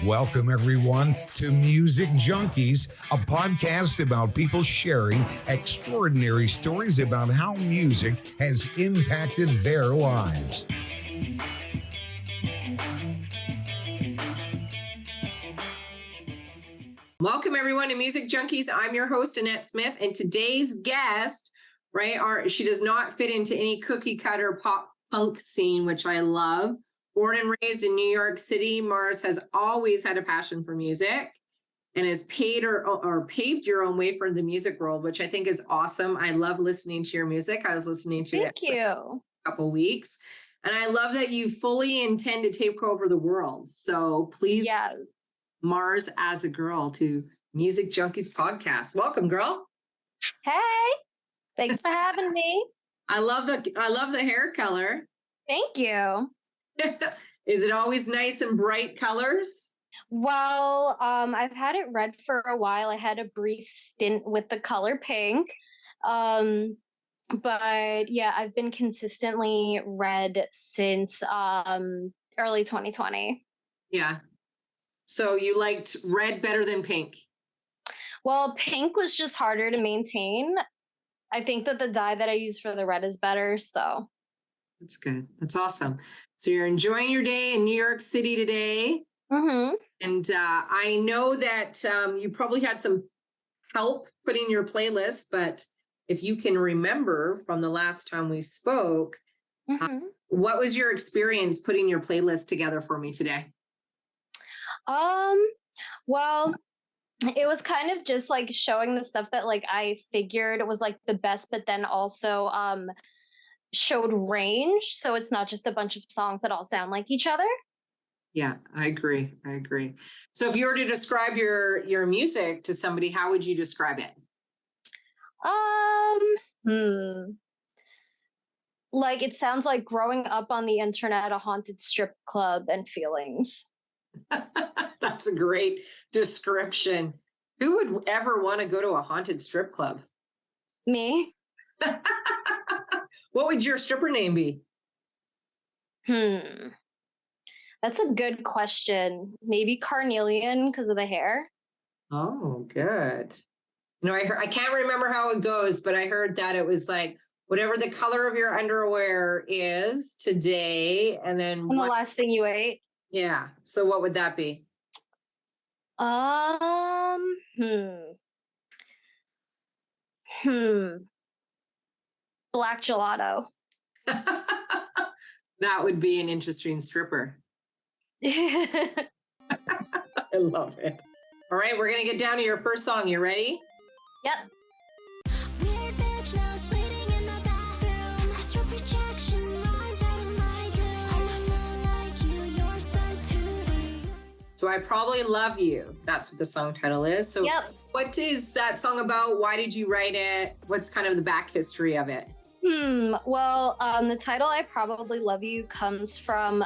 Welcome, everyone, to Music Junkies, a podcast about people sharing extraordinary stories about how music has impacted their lives. Welcome, everyone, to Music Junkies. I'm your host, Annette Smith, and today's guest, she does not fit into any cookie cutter pop punk scene, which I love. Born and raised in New York City, Mars has always had a passion for music and has paved your own way for the music world, which I think is awesome. I love listening to your music. I was listening to it for a couple weeks, and I love that you fully intend to take over the world. So please, Mars as a girl to Music Junkies podcast. Welcome, girl. Hey, thanks for having me. I love the hair color. Thank you. Is it always nice and bright colors? Well, I've had it red for a while. I had a brief stint with the color pink. But yeah, I've been consistently red since early 2020. Yeah. So you liked red better than pink? Well, pink was just harder to maintain. I think that the dye that I use for the red is better, so. That's good. That's awesome. So you're enjoying your day in New York City today. Mm-hmm. And I know that you probably had some help putting your playlist, but if you can remember from the last time we spoke, what was your experience putting your playlist together for me today? Well, it was kind of just like showing the stuff that like I figured was like the best, but then also showed range, so it's not just a bunch of songs that all sound like each other. Yeah, I agree. So if you were to describe your music to somebody, how would you describe it? Like it sounds like growing up on the internet, a haunted strip club, and feelings. That's a great description. Who would ever want to go to a haunted strip club? Me. What would your stripper name be? That's a good question. Maybe Carnelian because of the hair. Oh, good. No, I can't remember how it goes, but I heard that it was like whatever the color of your underwear is today, and then the last thing you ate. Yeah. So what would that be? Black gelato. That would be an interesting stripper. I love it. All right, we're going to get down to your first song. You ready? Yep. So I Probably Love You. That's what the song title is. So What is that song about? Why did you write it? What's kind of the back history of it? Well, the title I Probably Love You comes from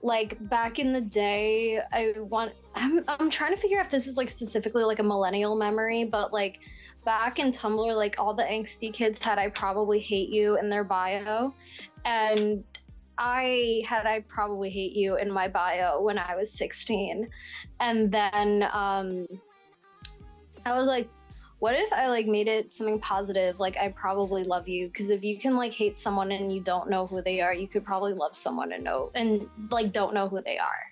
like back in the day. I'm trying to figure out if this is like specifically like a millennial memory, but like back in Tumblr, like all the angsty kids had I Probably Hate You in their bio, and I had I Probably Hate You in my bio when I was 16. And then I was like, what if I like made it something positive, like I Probably Love You? Because if you can like hate someone and you don't know who they are, you could probably love someone and don't know who they are.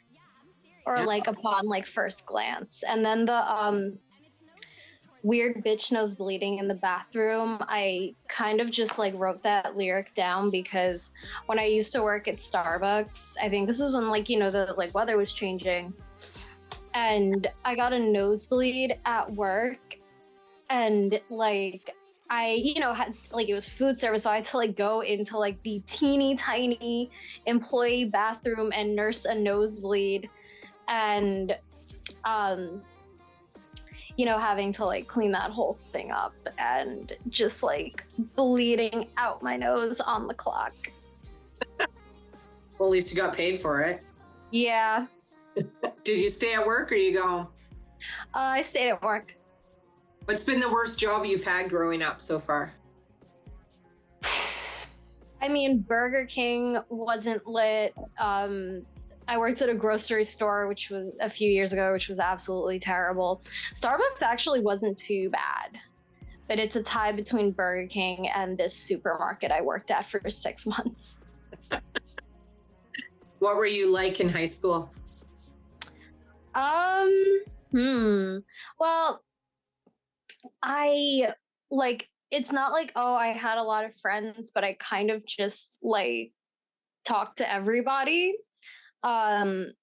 Or like upon like first glance. And then the weird bitch nose bleeding in the bathroom, I kind of just like wrote that lyric down because when I used to work at Starbucks, I think this was when like, you know, the like weather was changing, and I got a nosebleed at work, and like I, you know, had like it was food service, so I had to like go into like the teeny tiny employee bathroom and nurse a nosebleed, and you know, having to like clean that whole thing up and just like bleeding out my nose on the clock. Well, at least you got paid for it. Yeah. Did you stay at work or you go home? I stayed at work. What's been the worst job you've had growing up so far? I mean, Burger King wasn't lit. I worked at a grocery store, which was a few years ago, which was absolutely terrible. Starbucks actually wasn't too bad, but it's a tie between Burger King and this supermarket I worked at for 6 months. What were you like in high school? Well, I like, it's not like, oh, I had a lot of friends, but I kind of just like talked to everybody. Um,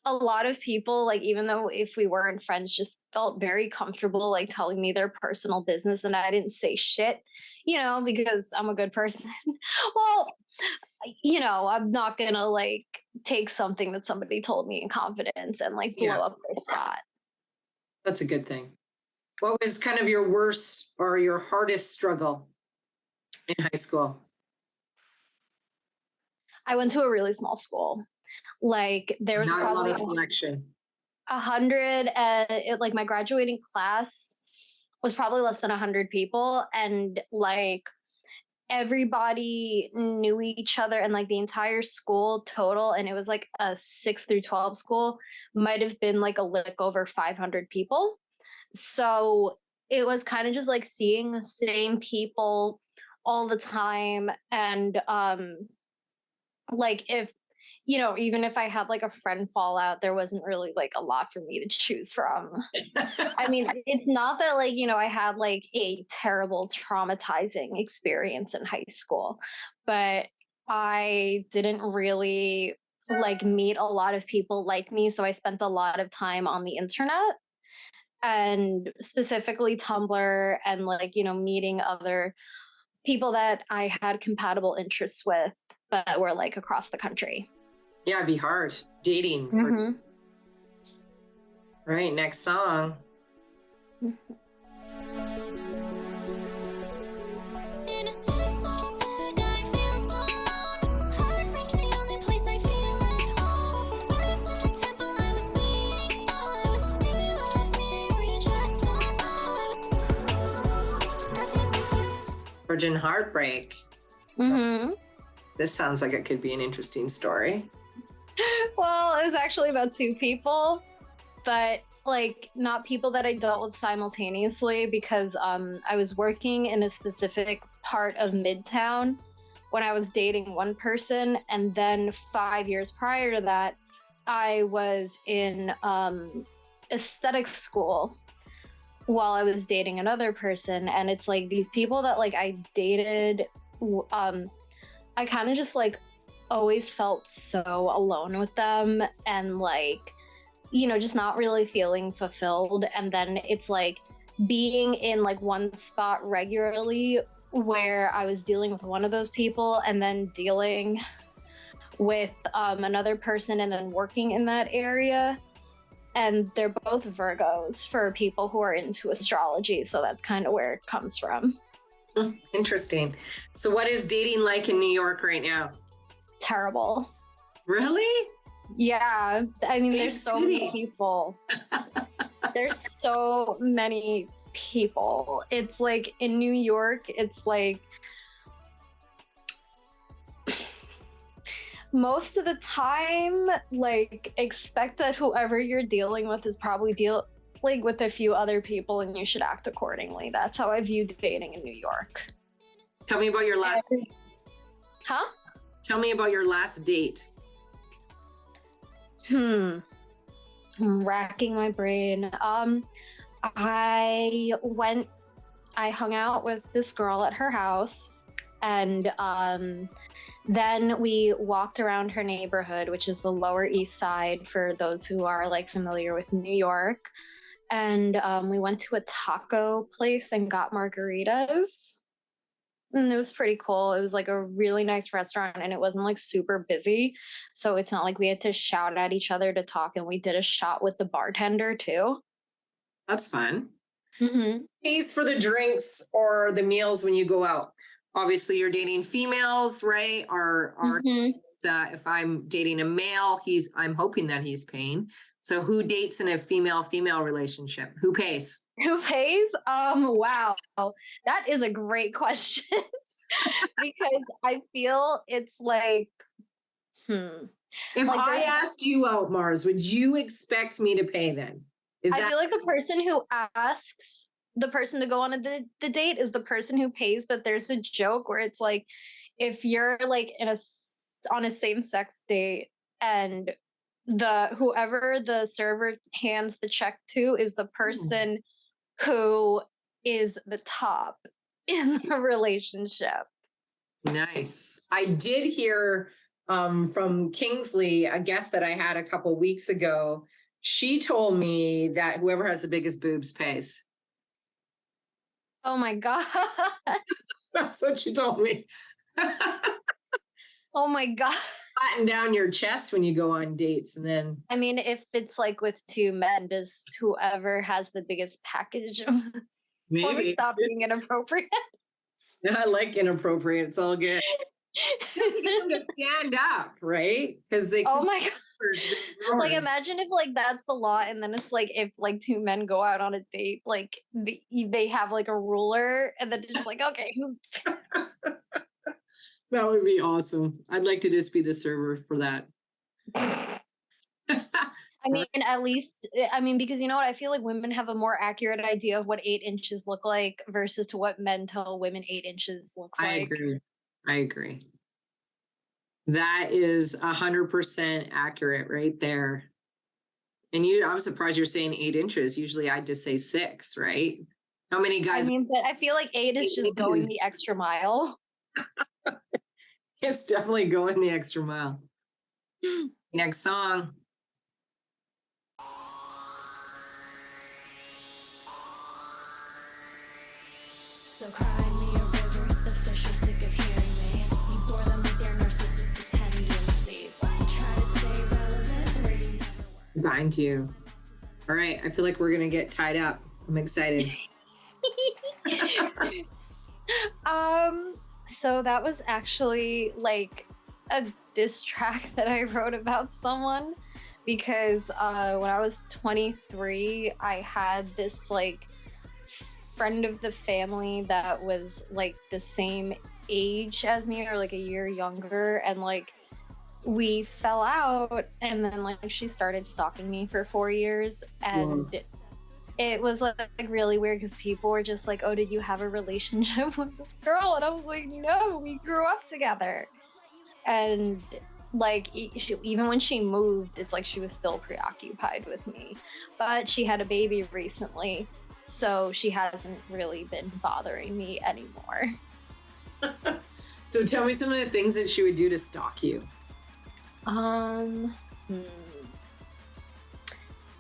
a lot of people, like, even though if we weren't friends, just felt very comfortable like telling me their personal business, and I didn't say shit, because I'm a good person. Well, I'm not gonna like take something that somebody told me in confidence and like blow up their spot. That's a good thing. What was kind of your worst or your hardest struggle in high school? I went to a really small school. Like there was Not a lot probably of selection. 100, and like my graduating class was probably less than 100 people, and like everybody knew each other, and like the entire school total, and it was like a 6 through 12 school, might have been like a lick over 500 people. So it was kind of just like seeing the same people all the time, and like if even if I had like a friend fallout, there wasn't really like a lot for me to choose from. I mean, it's not that like, I had like a terrible traumatizing experience in high school, but I didn't really like meet a lot of people like me. So I spent a lot of time on the internet, and specifically Tumblr, and like, meeting other people that I had compatible interests with, but were like across the country. Yeah, it'd be hard dating. Mhm. All right, next song. Virgin Heartbreak. So this sounds like it could be an interesting story. Well, it was actually about two people, but like not people that I dealt with simultaneously, because I was working in a specific part of Midtown when I was dating one person, and then 5 years prior to that, I was in aesthetic school while I was dating another person. And it's like these people that like I dated, I kind of just like always felt so alone with them, and like, just not really feeling fulfilled. And then it's like being in like one spot regularly where I was dealing with one of those people, and then dealing with another person, and then working in that area. And they're both Virgos, for people who are into astrology. So that's kind of where it comes from. Interesting. So what is dating like in New York right now? Terrible. Really? Yeah. I mean, there's so many people. There's so many people. It's like in New York, it's like most of the time, like, expect that whoever you're dealing with is probably like with a few other people, and you should act accordingly. That's how I view dating in New York. Tell me about your last date. Huh? Tell me about your last date. I'm racking my brain. I hung out with this girl at her house, and then we walked around her neighborhood, which is the Lower East Side, for those who are like familiar with New York. And we went to a taco place and got margaritas. And it was pretty cool. It was like a really nice restaurant, and it wasn't like super busy. So it's not like we had to shout at each other to talk, and we did a shot with the bartender too. That's fun. Pays for the drinks or the meals when you go out. Obviously, you're dating females, right? If I'm dating a male, I'm hoping that he's paying. So who dates in a female-female relationship? Who pays? Who pays? Wow. That is a great question. Because I feel it's like, If Like, I there's- asked you out, Mars, would you expect me to pay then? Is I that feel like the person who asks the person to go on the date is the person who pays, but there's a joke where it's like, if you're like on a same-sex date and the whoever the server hands the check to is the person who is the top in the relationship. nice? I did hear from Kingsley, a guest that I had a couple weeks ago. She told me that whoever has the biggest boobs pays. Oh my god. That's what she told me. Oh my god. Flatten down your chest when you go on dates, and then I mean, if it's like with two men, does whoever has the biggest package let me maybe. stop being inappropriate? I like inappropriate. It's all good. You have to get them to stand up, right? Because they. Oh my god. Like, Like, imagine if like that's the law, and then it's like if like two men go out on a date, like they have like a ruler, and then it's just like, okay, who that would be awesome. I'd like to just be the server for that. I mean, at least, I mean, because you know what? I feel like women have a more accurate idea of what 8 inches look like versus to what men tell women 8 inches looks I like. agree. I agree. That is 100% accurate right there. And I'm surprised you're saying 8 inches. Usually I just say 6, right? How many I guys? mean, but I feel like 8 is 8 just going inches. the extra mile. It's definitely going the extra mile. Next song. So cry me a river, the fish are sick of hearing me. You bore them with your narcissistic tendencies. Try to stay relevant where you never were. Bind you. All right. I feel like we're going to get tied up. I'm excited. So that was actually like a diss track that I wrote about someone because when I was 23, I had this like friend of the family that was like the same age as me or like a year younger, and like we fell out, and then like she started stalking me for 4 years, and it was like really weird because people were just like, oh, did you have a relationship with this girl? And I was like, no, we grew up together. And like even when she moved, it's like she was still preoccupied with me, but she had a baby recently, so she hasn't really been bothering me anymore. So tell me some of the things that she would do to stalk you.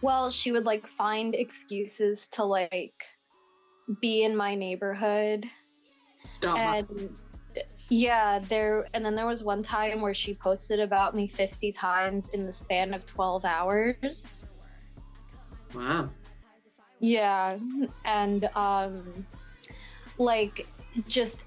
Well, she would like find excuses to like be in my neighborhood. Stop. And yeah, and then there was one time where she posted about me 50 times in the span of 12 hours. Wow. Yeah, and like just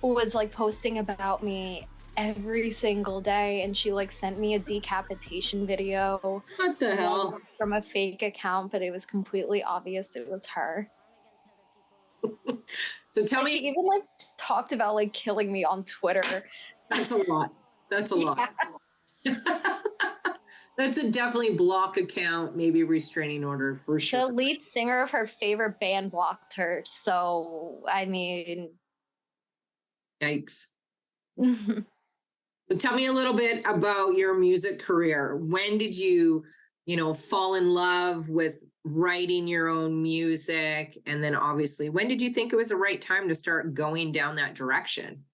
was like posting about me every single day, and she like sent me a decapitation video. What the hell? From a fake account, but it was completely obvious it was her. So tell She me. even like talked about like killing me on Twitter. That's a lot. That's a lot. That's a definitely block account, maybe restraining order for sure. The lead singer of her favorite band blocked her, so I mean, Yikes. So tell me a little bit about your music career. When did you fall in love with writing your own music? And then obviously, when did you think it was the right time to start going down that direction?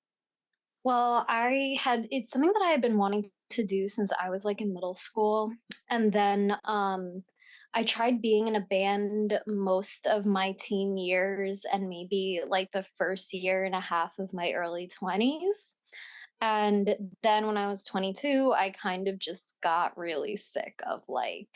well, it's something that I had been wanting to do since I was like in middle school. And then I tried being in a band most of my teen years and maybe like the first year and a half of my early 20s. And then when I was 22, I kind of just got really sick of like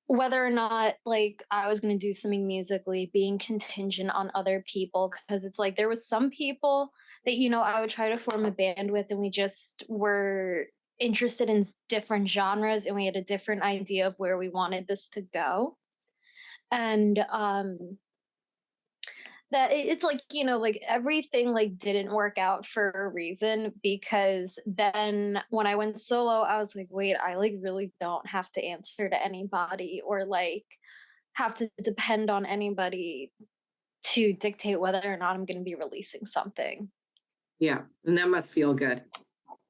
whether or not like I was going to do something musically being contingent on other people, because it's like there was some people that I would try to form a band with, and we just were interested in different genres, and we had a different idea of where we wanted this to go. And that it's like, like everything like didn't work out for a reason, because then when I went solo, I was like, wait, I like really don't have to answer to anybody or like have to depend on anybody to dictate whether or not I'm going to be releasing something. Yeah. And that must feel good.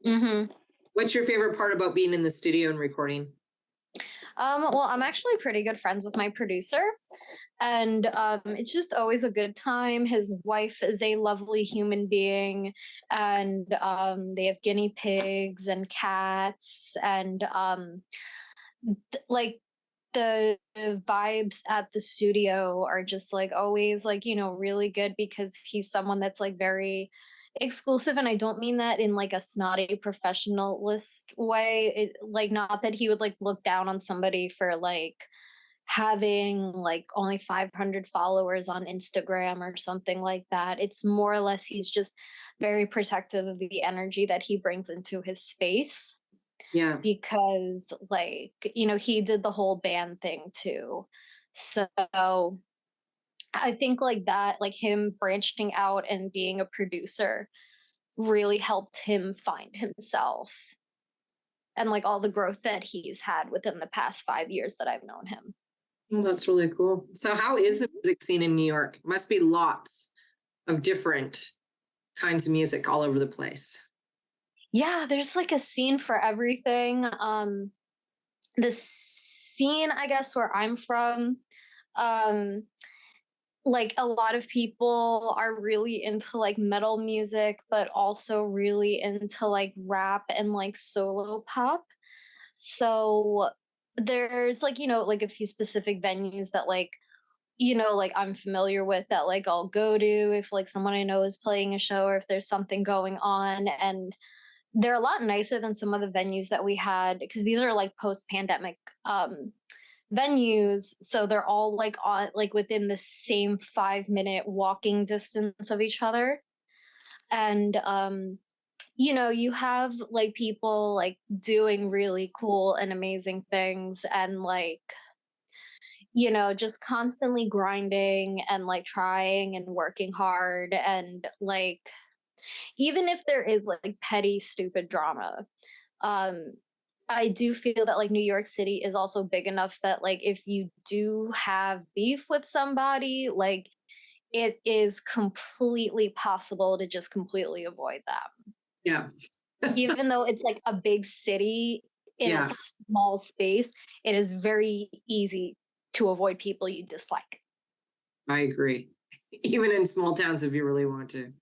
Mm-hmm. What's your favorite part about being in the studio and recording? Well, I'm actually pretty good friends with my producer, and it's just always a good time. His wife is a lovely human being, and they have guinea pigs and cats, and like the vibes at the studio are just like always like really good, because he's someone that's like very exclusive, and I don't mean that in like a snotty professionalist way. Like, not that he would like look down on somebody for like having like only 500 followers on Instagram or something like that. It's more or less he's just very protective of the energy that he brings into his space, Yeah. because like he did the whole band thing too. So I think like that, like him branching out and being a producer really helped him find himself, and like all the growth that he's had within the past 5 years that I've known him. Well, that's really cool. So how is the music scene in New York? Must be lots of different kinds of music all over the place. Yeah, there's like a scene for everything. The scene, I guess, where I'm from, um like a lot of people are really into like metal music, but also really into like rap and like solo pop. So there's like like a few specific venues that like like I'm familiar with, that like I'll go to if like someone I know is playing a show or if there's something going on. And they're a lot nicer than some of the venues that we had, because these are like post-pandemic venues, so they're all like on like within the same 5-minute walking distance of each other. And you have like people like doing really cool and amazing things, and like just constantly grinding and like trying and working hard, and like even if there is like petty stupid drama, um I do feel that like New York City is also big enough that like if you do have beef with somebody, like it is completely possible to just completely avoid them. Yeah. Even though it's like a big city in Yeah. a small space, it is very easy to avoid people you dislike. I agree. Even in small towns, if you really want to.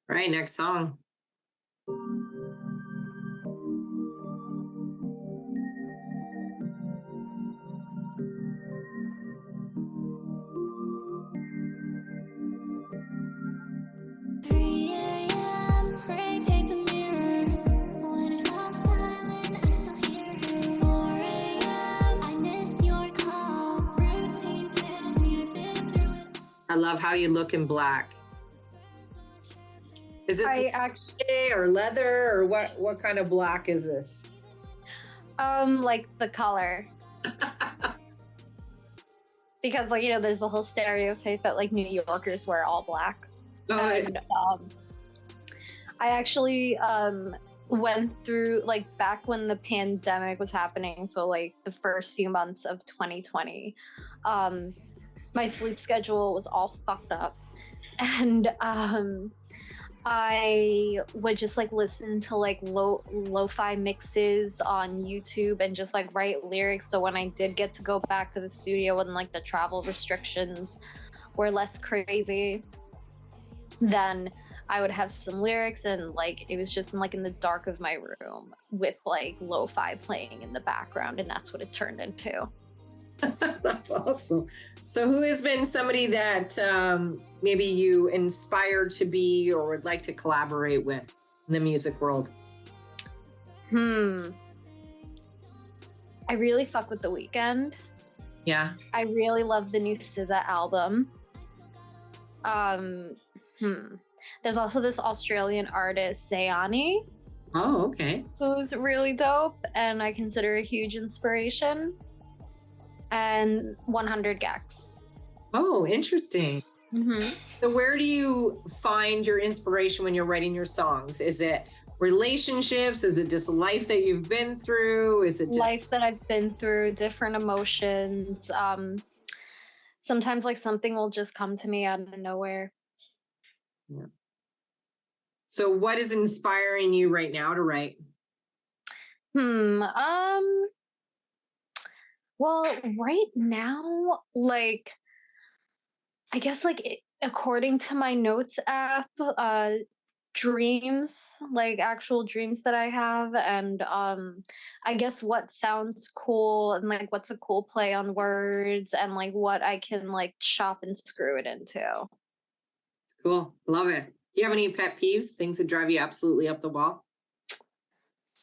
Right, next song. Spray paint the mirror. When it falls silent, I still hear her. 4 a.m. I miss your call. Routine failed me. I've been through it. I love how you look in black. Is this or leather, or what kind of black is this? Like the color. Because like there's the whole stereotype that like New Yorkers wear all black. And I actually went through like back when the pandemic was happening, so like the first few months of 2020, my sleep schedule was all fucked up, and I would just like listen to like lo-fi mixes on YouTube and just like write lyrics. So when I did get to go back to the studio and like the travel restrictions were less crazy, then I would have some lyrics, and like it was just in the dark of my room with like lo-fi playing in the background, and that's what it turned into. That's awesome. So who has been somebody that maybe you inspired to be or would like to collaborate with in the music world? I really fuck with The Weeknd. Yeah. I really love the new SZA album. There's also this Australian artist, Sayani. Oh, okay. Who's really dope and I consider a huge inspiration. And 100 Gex. Oh, interesting. Mm-hmm. So where do you find your inspiration when you're writing your songs? Is it relationships? Is it just life that you've been through? Is it just... Life that I've been through, different emotions. Sometimes like something will just come to me out of nowhere. Yeah. So what is inspiring you right now to write? Well, right now, like I guess according to my notes app, dreams, like actual dreams that I have, and I guess what sounds cool and like what's a cool play on words and like what I can like chop and screw it into. Cool. Love it. Do you have any pet peeves, things that drive you absolutely up the wall?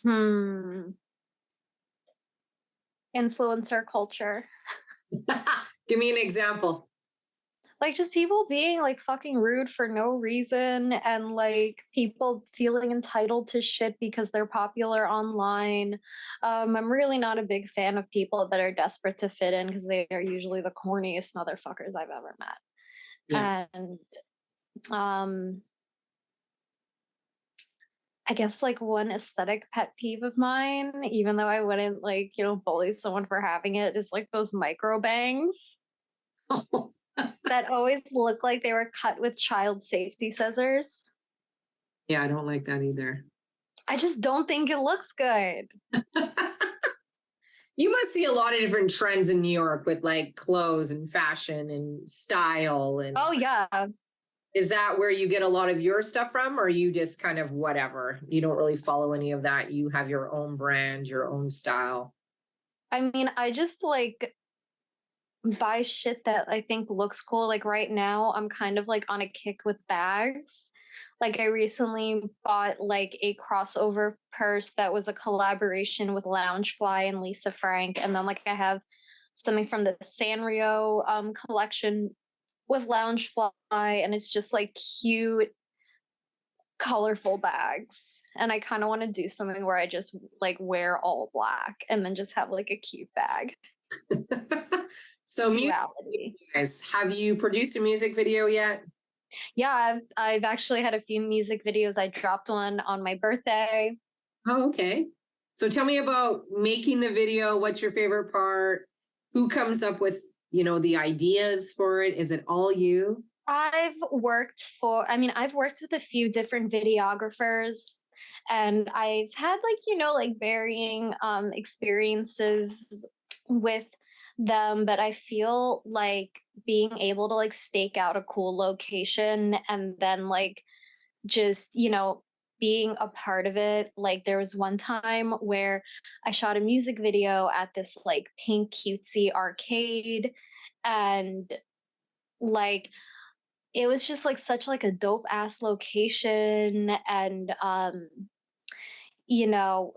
Influencer culture. Give me an example. Like just people being like fucking rude for no reason and like people feeling entitled to shit because they're popular online. I'm really not a big fan of people that are desperate to fit in because they are usually the corniest motherfuckers I've ever met. Yeah. And I guess like one aesthetic pet peeve of mine, even though I wouldn't like, bully someone for having it, is like those micro bangs that always look like they were cut with child safety scissors. Yeah, I don't like that either. I just don't think it looks good. You must see a lot of different trends in New York with like clothes and fashion and style. And Oh yeah. is that where you get a lot of your stuff from, or you just kind of whatever? You don't really follow any of that. You have your own brand, your own style. I mean, I just like buy shit that I think looks cool. Like right now, I'm kind of like on a kick with bags. Like I recently bought like a crossover purse that was a collaboration with Loungefly and Lisa Frank, and then like I have something from the Sanrio collection with Loungefly, and it's just like cute, colorful bags. And I kind of want to do something where I just like wear all black and then just have like a cute bag. So, music, Duality. guys, have you produced a music video yet? Yeah, I've actually had a few music videos. I dropped one on my birthday. Oh, okay. So tell me about making the video. What's your favorite part? Who comes up with, the ideas for it? Is it all you? I've worked with a few different videographers, and I've had like varying experiences with them, but I feel like being able to like stake out a cool location and then like just, being a part of it. Like there was one time where I shot a music video at this like pink cutesy arcade, and like it was just like such like a dope ass location, and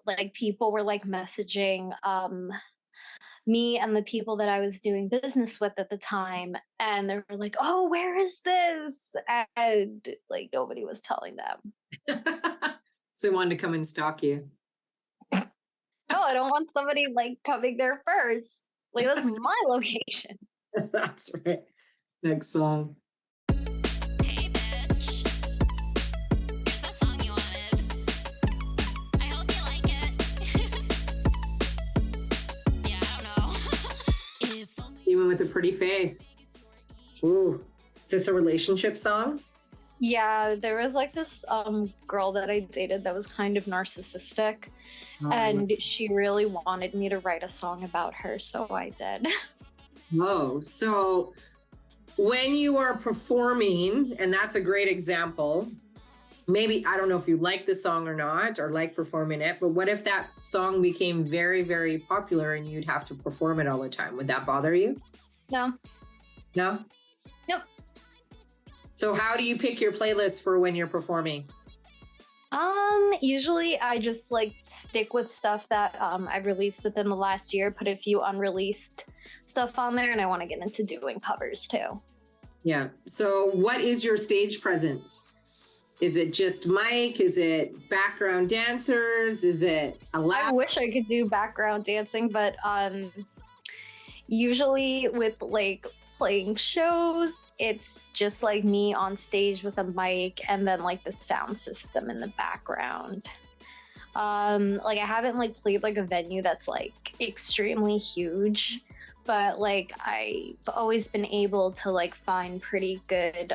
like people were like messaging me and the people that I was doing business with at the time, and they were like, "Oh, where is this?" And like nobody was telling them. So they wanted to come and stalk you. No, I don't want somebody like coming there first. Like that's my location. That's right. Next song. Hey bitch, here's that song you wanted. I hope you like it. Yeah, I don't know. If only Even with a pretty face. Ooh. Is this a relationship song? Yeah, there was like this girl that I dated that was kind of narcissistic, Oh. and she really wanted me to write a song about her, so I did. Oh, so when you are performing, and that's a great example, maybe, I don't know if you like the song or not, or like performing it, but what if that song became very, very popular and you'd have to perform it all the time? Would that bother you? No. No? Nope. So how do you pick your playlist for when you're performing? Usually I just like stick with stuff that I've released within the last year, put a few unreleased stuff on there, and I want to get into doing covers too. Yeah. So what is your stage presence? Is it just mic? Is it background dancers? Is it a I loud? wish I could do background dancing, but usually with like playing shows, it's just like me on stage with a mic and then like the sound system in the background. Like I haven't like played like a venue that's like extremely huge, but like I've always been able to like find pretty good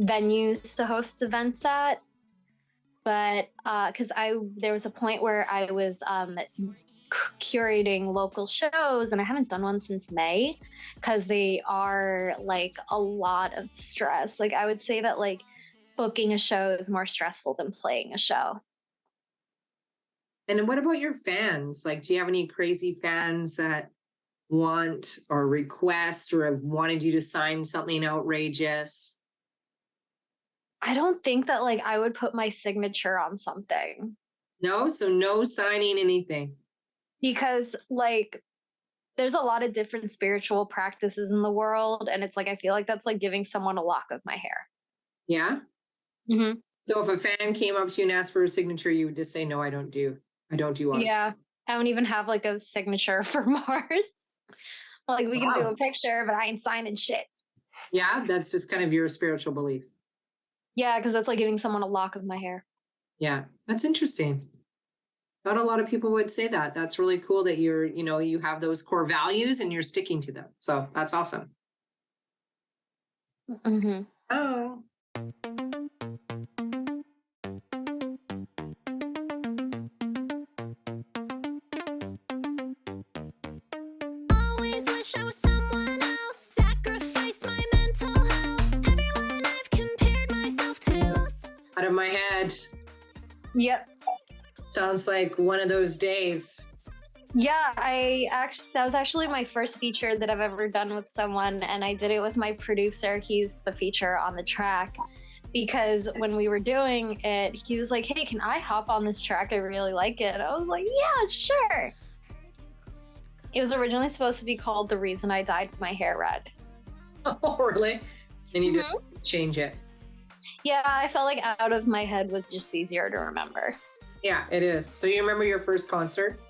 venues to host events at. But because there was a point where I was curating local shows, and I haven't done one since May because they are like a lot of stress. Like I would say that like booking a show is more stressful than playing a show. And what about your fans? Like, do you have any crazy fans that want or request or have wanted you to sign something outrageous? I don't think that like I would put my signature on something No, so no signing anything. because like there's a lot of different spiritual practices in the world, and it's like I feel like that's like giving someone a lock of my hair. Yeah. Hmm. So if a fan came up to you and asked for a signature, you would just say, no, I don't do art. Yeah, I don't even have like a signature for Mars. Like we can do Wow. a picture, but I ain't signing shit. Yeah, that's just kind of your spiritual belief. Yeah, because that's like giving someone a lock of my hair. Yeah, that's interesting. Not a lot of people would say that. That's really cool that you have those core values and you're sticking to them. So that's awesome. Hmm. Oh. Always wish I was someone else. Sacrificed my mental health. Everyone I've compared myself to. Out of my head. Yep. Sounds like one of those days. Yeah, that was actually my first feature that I've ever done with someone, and I did it with my producer. He's the feature on the track. Because when we were doing it, he was like, "Hey, can I hop on this track? I really like it." I was like, "Yeah, sure." It was originally supposed to be called "The Reason I Dyed My Hair Red." Oh, really? And you didn't change it. Yeah, I felt like out of my head was just easier to remember. Yeah, it is. So you remember your first concert?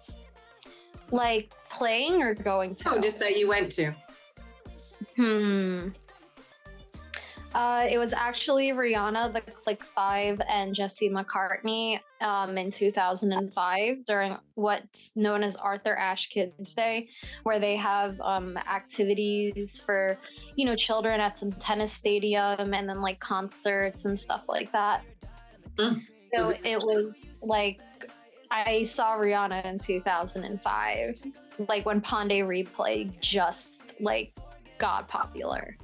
Like playing or going to? Oh, just that you went to. It was actually Rihanna, the Click 5, and Jesse McCartney in 2005 during what's known as Arthur Ashe Kids Day, where they have activities for, children at some tennis stadium and then like concerts and stuff like that. Mm. So it was like, I saw Rihanna in 2005, like when Ponde Replay just like got popular.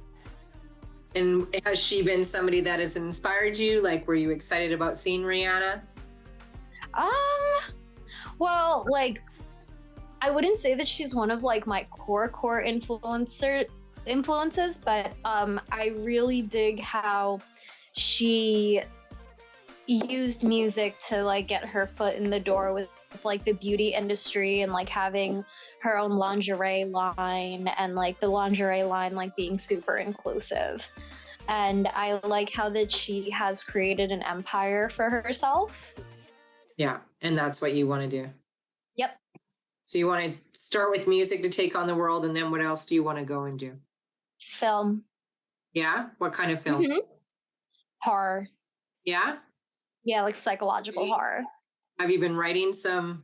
And has she been somebody that has inspired you? Like, were you excited about seeing Rihanna? Well, like, I wouldn't say that she's one of like my core influences, but I really dig how she used music to like get her foot in the door with like the beauty industry and like having her own lingerie line and like the lingerie line like being super inclusive. And I like how that she has created an empire for herself. Yeah, and that's what you want to do. Yep. So you want to start with music to take on the world, and then what else do you want to go and do? Film. Yeah? What kind of film? Mhm. Horror. Yeah? Yeah, like psychological horror. Have you been writing some?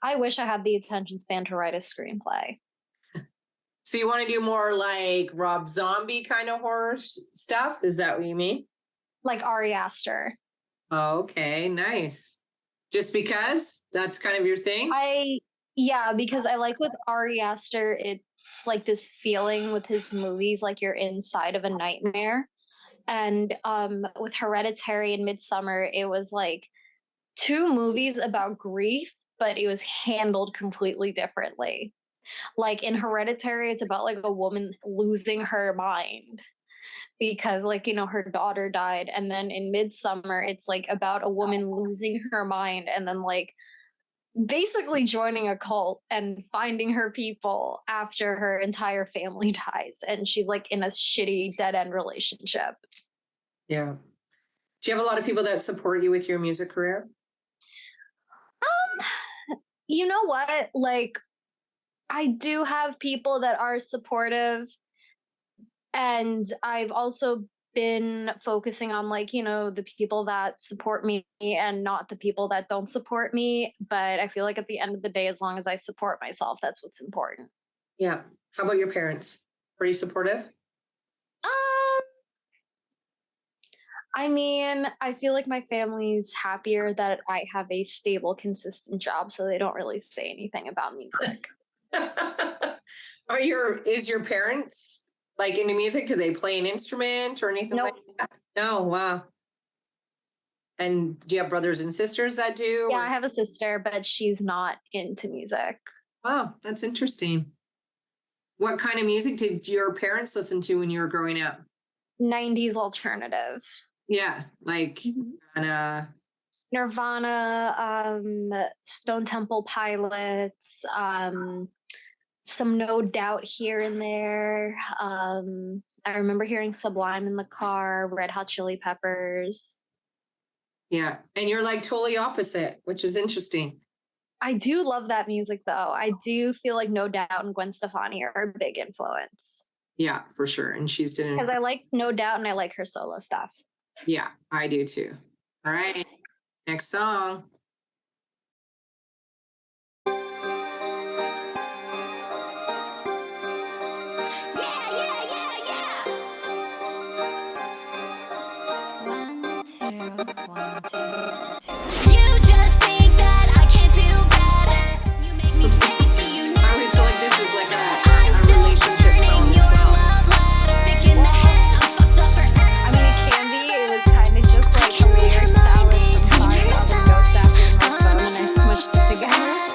I wish I had the attention span to write a screenplay. So you want to do more like Rob Zombie kind of horror stuff? Is that what you mean? Like Ari Aster. Okay, nice. Just because that's kind of your thing? Yeah, because I like with Ari Aster, it's like this feeling with his movies, like you're inside of a nightmare. And with Hereditary and Midsummer, it was like two movies about grief, but it was handled completely differently. Like in Hereditary, it's about like a woman losing her mind because like her daughter died, and then in Midsummer it's like about a woman losing her mind and then like basically joining a cult and finding her people after her entire family dies, and she's like in a shitty dead end relationship. Yeah. Do you have a lot of people that support you with your music career? You know what? Like I do have people that are supportive, and I've also been focusing on, like, the people that support me and not the people that don't support me. But I feel like at the end of the day, as long as I support myself, that's what's important. Yeah. How about your parents? Pretty supportive? Um, I mean, I feel like my family's happier that I have a stable, consistent job, so they don't really say anything about music. Is your parents like into music? Do they play an instrument or anything like Nope. that? No, wow. And do you have brothers and sisters that do? Yeah, I have a sister, but she's not into music. Wow, that's interesting. What kind of music did your parents listen to when you were growing up? 90s alternative. Yeah, like Nirvana, Stone Temple Pilots, some No Doubt here and there. I remember hearing Sublime in the car, Red Hot Chili Peppers. yeah. And you're like totally opposite, which is interesting. I do love that music, though. I do feel like No Doubt and Gwen Stefani are a big influence. Yeah, for sure. And she's doing, Because I like No Doubt and I like her solo stuff. yeah, I do too. All right. Next song. You just think that I can't do better. You make me sexy, you know. I always feel like this is like a relationship song as well. I mean, it can be. It was kind of just like a weird salad from Sorry Up and Ghost after my phone, and I smushed it together. I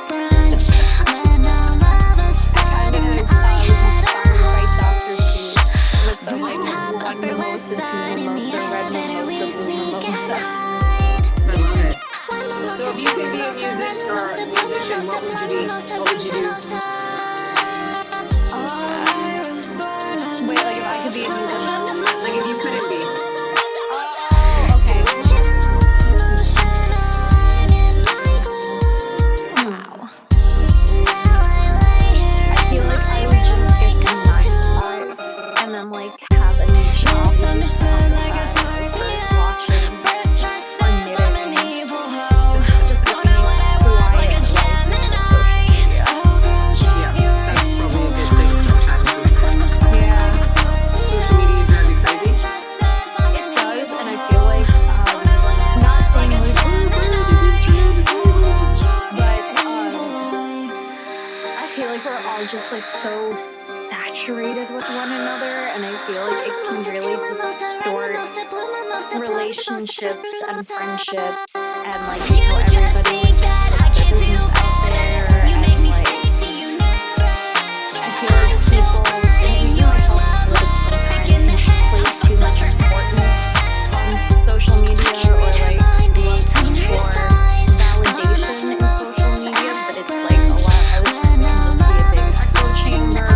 kind of was inspired by Dr. Seuss with the like one mimosa, two mimosa, red mimosa, blue mimosa. I love it. So if you could be a musician, what would you be? What would you do? Wait, like if I could be a musician? Like if you couldn't be. Okay. Wow. I feel like I would just get some 9 to 5 and then like have a new job on the side, like watching or knitting. Just looking who I am on social media. Yeah, that's probably a good thing sometimes, isn't it? Yeah. Social media drive you crazy. It does, and I feel like not saying like but I feel like we're all just like so saturated with one another, and I feel like it can really distort relationships and friendships, and like everybody like everything's out there, and like I feel like people, and even myself included, sometimes can place too much importance on social media, or like look for validation in social media, but it's like a lot of it can just be a big echo chamber,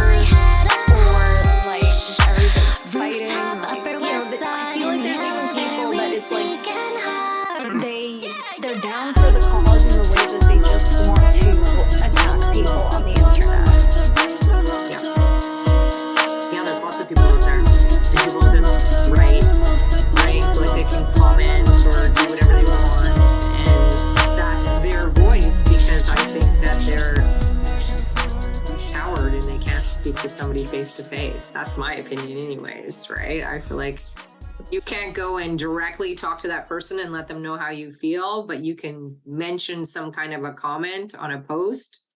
or like just everybody's fighting, and like I feel like there's even people that it's like they're down for the cause in the way that they just want to attack people on the internet. Yeah, there's lots of people out there. And people that write so like they can comment or do whatever they want, and that's their voice, because I think that they're a coward and they can't speak to somebody face to face. That's my opinion anyways, right? I feel like you can't go and directly talk to that person and let them know how you feel, but you can mention some kind of a comment on a post.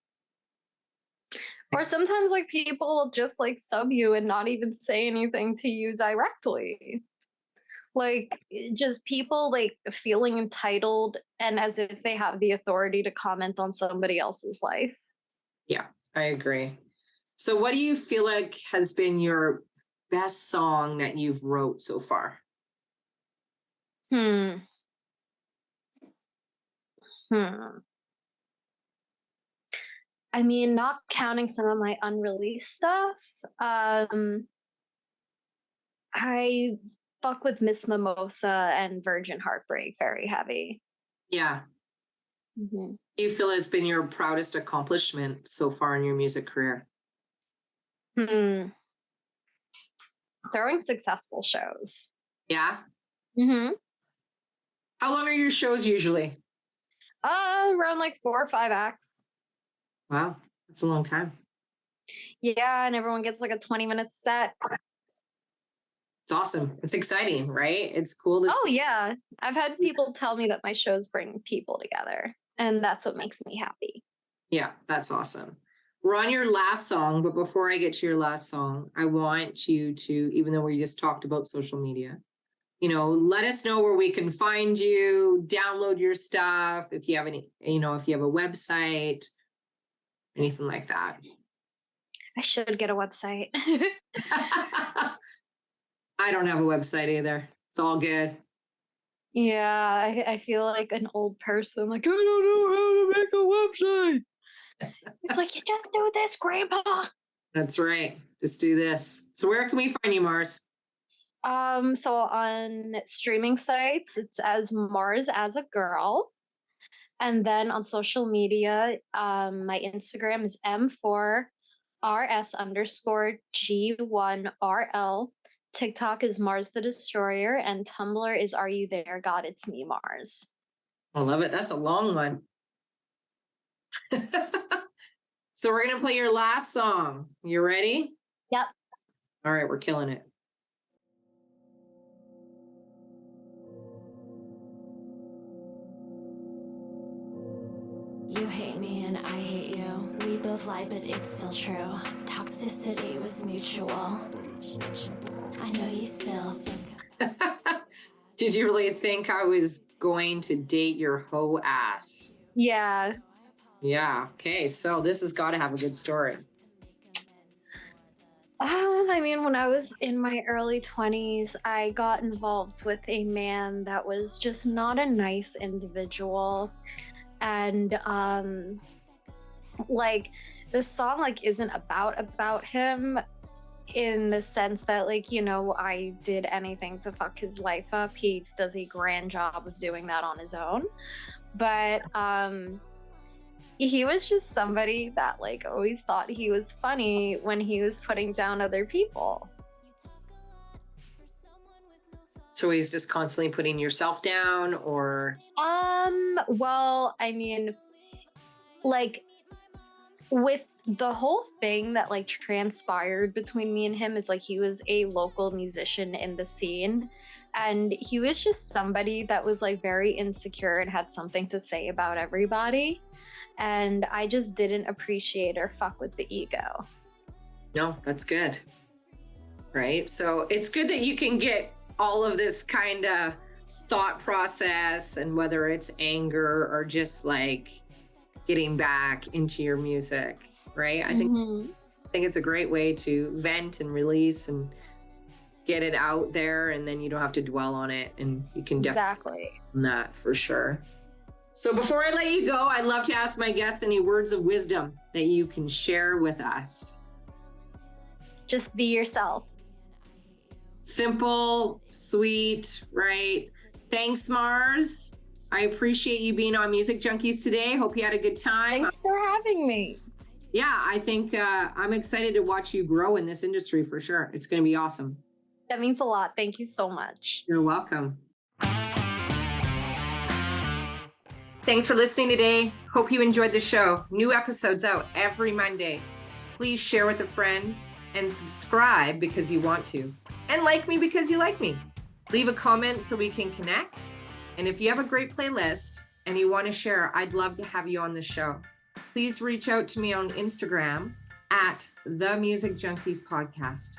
Or sometimes like people will just like sub you and not even say anything to you directly. Like just people like feeling entitled and as if they have the authority to comment on somebody else's life. Yeah, I agree. So what do you feel like has been your best song that you've wrote so far? I mean, not counting some of my unreleased stuff, I fuck with Miss Mimosa and Virgin Heartbreak very heavy. Yeah. Mhm. You feel has been your proudest accomplishment so far in your music career? Hmm. Throwing successful shows. Yeah. Mm-hmm. How long are your shows usually? Around like 4 or 5 acts. Wow, that's a long time. Yeah, and everyone gets like a 20-minute set. It's awesome. It's exciting, right? It's cool to Oh see. yeah, I've had people tell me that my shows bring people together, and that's what makes me happy. Yeah, that's awesome. We're on your last song, but before I get to your last song, I want you to, even though we just talked about social media, let us know where we can find you, download your stuff, if you have any, if you have a website, anything like that. I should get a website. I don't have a website either. It's all good. Yeah, I feel like an old person. Like, I don't know how to make a website. It's like, you just do this, Grandpa. That's right. Just do this. So where can we find you, Mars? So on streaming sites, it's as Mars as a girl. And then on social media, my Instagram is M4RS_G1RL. TikTok is Mars the Destroyer, and Tumblr is Are You There, God? It's Me, Mars. I love it. That's a long one. So we're going to play your last song. You ready? Yep. All right, we're killing it. You hate me and I hate you. We both lie, but it's still true. Toxicity was mutual. I know you still think. Did you really think I was going to date your hoe ass? Yeah. Yeah. Okay. So this has got to have a good story. I mean, when I was in my early 20s, I got involved with a man that was just not a nice individual. And like the song like isn't about him in the sense that like, I did anything to fuck his life up. He does a grand job of doing that on his own. But he was just somebody that like always thought he was funny when he was putting down other people. So he's just constantly putting yourself down, or? Well, I mean, like with the whole thing that like transpired between me and him is like he was a local musician in the scene, and he was just somebody that was like very insecure and had something to say about everybody. And I just didn't appreciate or fuck with the ego. No, that's good. Right. So it's good that you can get all of this kind of thought process, and whether it's anger or just like getting back into your music. Right. I think it's a great way to vent and release and get it out there, and then you don't have to dwell on it, and you can Exactly. that for sure. So before I let you go, I'd love to ask my guests any words of wisdom that you can share with us. Just be yourself. Simple, sweet, right? Thanks, Mars. I appreciate you being on Music Junkies today. Hope you had a good time. Thanks for having me. Yeah, I think I'm excited to watch you grow in this industry for sure. It's going to be awesome. That means a lot. Thank you so much. You're welcome. Thanks for listening today. Hope you enjoyed the show. New episodes out every Monday. Please share with a friend and subscribe because you want to. And like me because you like me. Leave a comment so we can connect. And if you have a great playlist and you want to share, I'd love to have you on the show. Please reach out to me on Instagram at The Music Junkies Podcast.